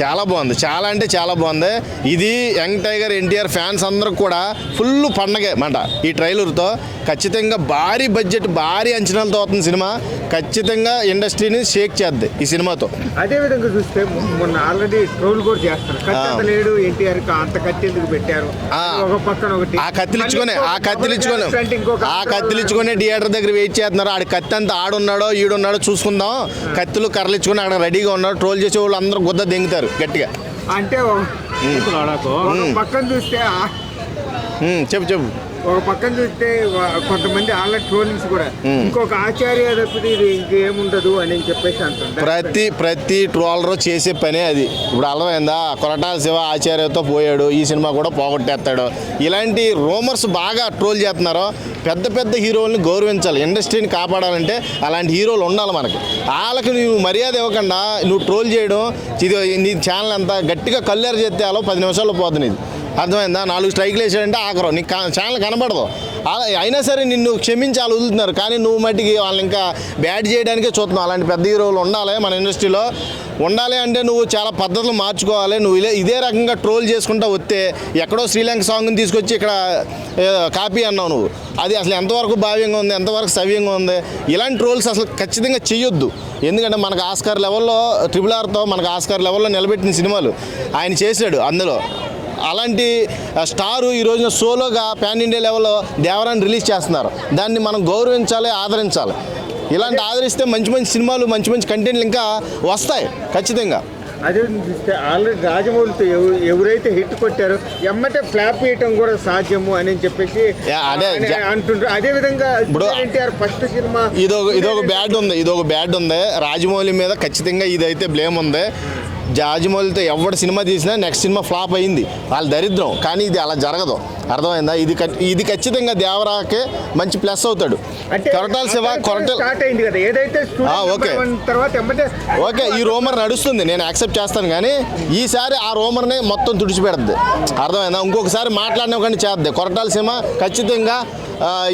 చాలా బాగుంది. చాలా అంటే చాలా బాగుంది. ఇది యంగ్ టైగర్ ఎన్టీఆర్ ఫ్యాన్స్ అందరూ కూడా ఫుల్ పండగే మాట. ఈ ట్రైలర్తో ఖచ్చితంగా భారీ బడ్జెట్, భారీ అంచనాలతో అవుతుంది సినిమా. ఖచ్చితంగా ఇండస్ట్రీని షేక్ చేద్ది ఈ సినిమాతో. అదే విధంగా చూస్తే మొన్న ఆల్రెడీ ట్రోల్ కూడా చేస్తారు. కత్తి లేడు ఎన్టీఆర్ అంత కత్తి ఎందుకు పెట్టారు, ఒక పక్కన ఒకటి ఆ కత్తిలిచ్చుకొని థియేటర్ దగ్గర వెయిట్ చేస్తున్నారు. ఆడి కత్తి అంతా ఆడున్నాడో ఈడున్నాడో చూసుకుందాం, కత్తులు కర్రలిచ్చుకొని అక్కడ రెడీగా ఉన్నాడు. ట్రోల్ చేసే వాళ్ళు అందరూ గుద్ద దెంగుతారు గట్టిగా. అంటే పక్కన చూస్తే చెప్పు ఒక పక్కన చూస్తే కొంతమంది వాళ్ళ ట్రోలింగ్స్ కూడా ఇంకొక ఆచార్య తప్పితే ఇది ఇంకేముండదు అని చెప్పేసి అంటుంది. ప్రతి ట్రోలర్ చేసే పనే అది. ఇప్పుడు అర్థమైందా, కొరటాల శివ ఆచార్యతో పోయాడు, ఈ సినిమా కూడా పోగొట్టేస్తాడు. ఇలాంటి రూమర్స్ బాగా ట్రోల్ చేస్తున్నారు. పెద్ద పెద్ద హీరోల్ని గౌరవించాలి. ఇండస్ట్రీని కాపాడాలంటే అలాంటి హీరోలు ఉండాలి మనకి. వాళ్ళకి నువ్వు మర్యాద ఇవ్వకుండా నువ్వు ట్రోల్ చేయడం, ఇది నీ ఛానల్ అంతా గట్టిగా కల్లేరు చేస్తే అలా 10 నిమిషాల్లో పోతుంది. ఇది అర్థమైందా. 4 స్ట్రైక్లు వేసాడంటే ఆఖరు నీకు ఛానల్ కనబడదు. అయినా సరే నిన్ను క్షమించి వాళ్ళు వదులుతున్నారు, కానీ నువ్వు మట్టికి వాళ్ళని ఇంకా బ్యాడ్ చేయడానికే చూస్తున్నావు. అలాంటి పెద్ద హీరోలు ఉండాలి మన ఇండస్ట్రీలో. ఉండాలి అంటే నువ్వు చాలా పద్ధతులు మార్చుకోవాలి. నువ్వు ఇదే రకంగా ట్రోల్ చేసుకుంటా వస్తే ఎక్కడో శ్రీలంక సాంగ్ని తీసుకొచ్చి ఇక్కడ కాపీ అన్నావు నువ్వు. అది అసలు ఎంతవరకు భావ్యంగా ఉంది, ఎంతవరకు సవ్యంగా ఉంది. ఇలాంటి ట్రోల్స్ అసలు ఖచ్చితంగా చెయ్యొద్దు. ఎందుకంటే మనకు ఆస్కార్ లెవెల్లో RRRతో మనకు ఆస్కార్ లెవెల్లో నిలబెట్టిన సినిమాలు ఆయన చేశాడు. అందులో అలాంటి స్టారు ఈ రోజున సోలోగా పాన్ ఇండియా లెవెల్లో దేవరాన్ని రిలీజ్ చేస్తున్నారు. దాన్ని మనం గౌరవించాలి, ఆదరించాలి. ఇలాంటి ఆదరిస్తే మంచి మంచి సినిమాలు, మంచి మంచి కంటెంట్లు ఇంకా వస్తాయి ఖచ్చితంగా. అదే చూస్తే ఆల్రెడీ రాజమౌళితో ఎవరైతే హిట్ కొట్టారో ఎమ్మటే ఫ్లాప్ చేయటం కూడా సాధ్యము అని చెప్పేసి అంటుంటారు. అదే విధంగా ఇప్పుడు ఎన్టీఆర్ ఫస్ట్ సినిమా ఇదొక బ్యాడ్ ఉంది రాజమౌళి మీద. ఖచ్చితంగా ఇదైతే బ్లేమ్ ఉంది. రాజమౌళితో ఎవరి సినిమా తీసినా నెక్స్ట్ సినిమా ఫ్లాప్ అయింది, వాళ్ళ దరిద్రం. కానీ ఇది అలా జరగదు, అర్థమైందా. ఇది ఖచ్చితంగా దేవరాకే మంచి ప్లస్ అవుతాడు. కొరటాల శివ ఓకే ఈ రూమర్ నడుస్తుంది, నేను యాక్సెప్ట్ చేస్తాను. కానీ ఈసారి ఆ రూమర్ని మొత్తం తుడిచిపెడుతుంది, అర్థమైందా. ఇంకొకసారి మాట్లాడినవ్వకండి చేద్ది. కొరటాల శివ ఖచ్చితంగా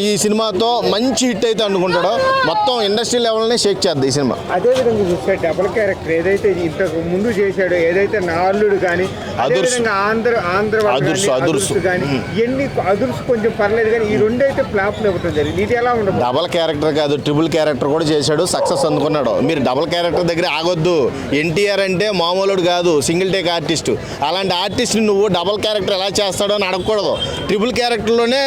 ఈ సినిమాతో మంచి హిట్ అయితే అనుకుంటాడో మొత్తం ఇండస్ట్రీ లెవెల్ని షేక్ చేద్ది ఈ సినిమా. అదేవిధంగా చూస్తే డబుల్ క్యారెక్టర్ ఏదైతే ఇంతకు ముందు చేశాడో, ఏదైతే నా అల్లుడు కానీ ఆంధ్ర కానీ ఎన్ని అదుర్స్ కొంచెం పర్లేదు, కానీ ఈ రెండు అయితే ఫ్లాప్లు ఇవ్వటం జరిగింది. ఇది ఎలా ఉండదు. డబుల్ క్యారెక్టర్ కాదు, ట్రిపుల్ క్యారెక్టర్ కూడా చేశాడు, సక్సెస్ అందుకున్నాడు. మీరు డబుల్ క్యారెక్టర్ దగ్గర ఆగొద్దు. ఎన్టీఆర్ అంటే మామూలుడు కాదు, సింగిల్ టేక్ ఆర్టిస్టు. అలాంటి ఆర్టిస్ట్ని నువ్వు డబుల్ క్యారెక్టర్ ఎలా చేస్తాడో అని అడగకూడదు. ట్రిపుల్ క్యారెక్టర్లోనే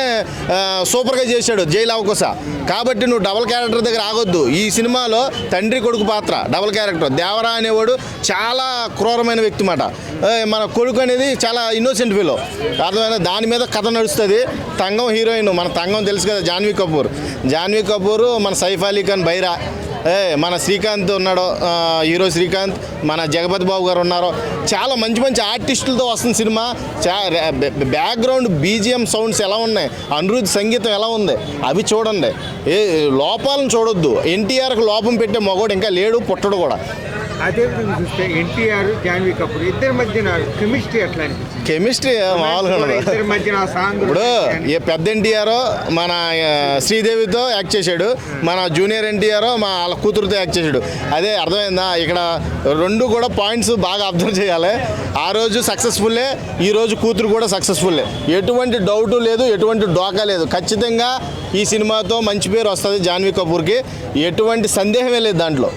సూపర్గా చేశాడు జైలు అవకాశ. కాబట్టి నువ్వు డబుల్ క్యారెక్టర్ దగ్గర ఆగొద్దు. ఈ సినిమాలో తండ్రి కొడుకు పాత్ర డబుల్ క్యారెక్టర్. దేవరా అనేవాడు చాలా క్రూరమైన వ్యక్తి మాట. మన కొడుకు అనేది చాలా ఇన్నోసెంట్ ఫీలో, అర్థమైన. దాని మీద కథ నడుస్తుంది. తంగం హీరోయిన్, మన తంగం తెలుసు కదా, జాన్వీ కపూర్, మన సైఫ్ అలీ ఖాన్ బైరా, మన శ్రీకాంత్ ఉన్నాడు, హీరో శ్రీకాంత్, మన జగపతి బాబు గారు ఉన్నారు. చాలా మంచి మంచి ఆర్టిస్టులతో వస్తుంది సినిమా. బ్యాక్గ్రౌండ్ BGM సౌండ్స్ ఎలా ఉన్నాయి, అనిరుద్ధ్ సంగీతం ఎలా ఉంది, అవి చూడండి. లోపాలను చూడొద్దు. ఎన్టీఆర్కి లోపం పెట్టే మగోడు ఇంకా లేడు, పుట్టడు కూడా. అదేవిధంగా చూస్తే ఎన్టీఆర్, జాన్వీ కపూర్ ఇద్దరి మధ్యన కెమిస్ట్రీ ఎట్లా అనిపిస్తుంది? కెమిస్ట్రీ మామూలుగా ఇప్పుడు ఏ పెద్ద ఎన్టీఆర్ మన శ్రీదేవితో యాక్ట్ చేశాడు, మన జూనియర్ ఎన్టీఆర్ వాళ్ళ కూతురుతో యాక్ట్ చేశాడు. అదే అర్థమైందా. ఇక్కడ రెండు కూడా పాయింట్స్ బాగా అబ్జర్వ్ చేయాలి. ఆ రోజు సక్సెస్ఫుల్లే, ఈరోజు కూతురు కూడా సక్సెస్ఫుల్లే. ఎటువంటి డౌటు లేదు, ఎటువంటి డోకా లేదు. ఖచ్చితంగా ఈ సినిమాతో మంచి పేరు వస్తుంది జాన్వీ కపూర్కి, ఎటువంటి సందేహమే లేదు దాంట్లో.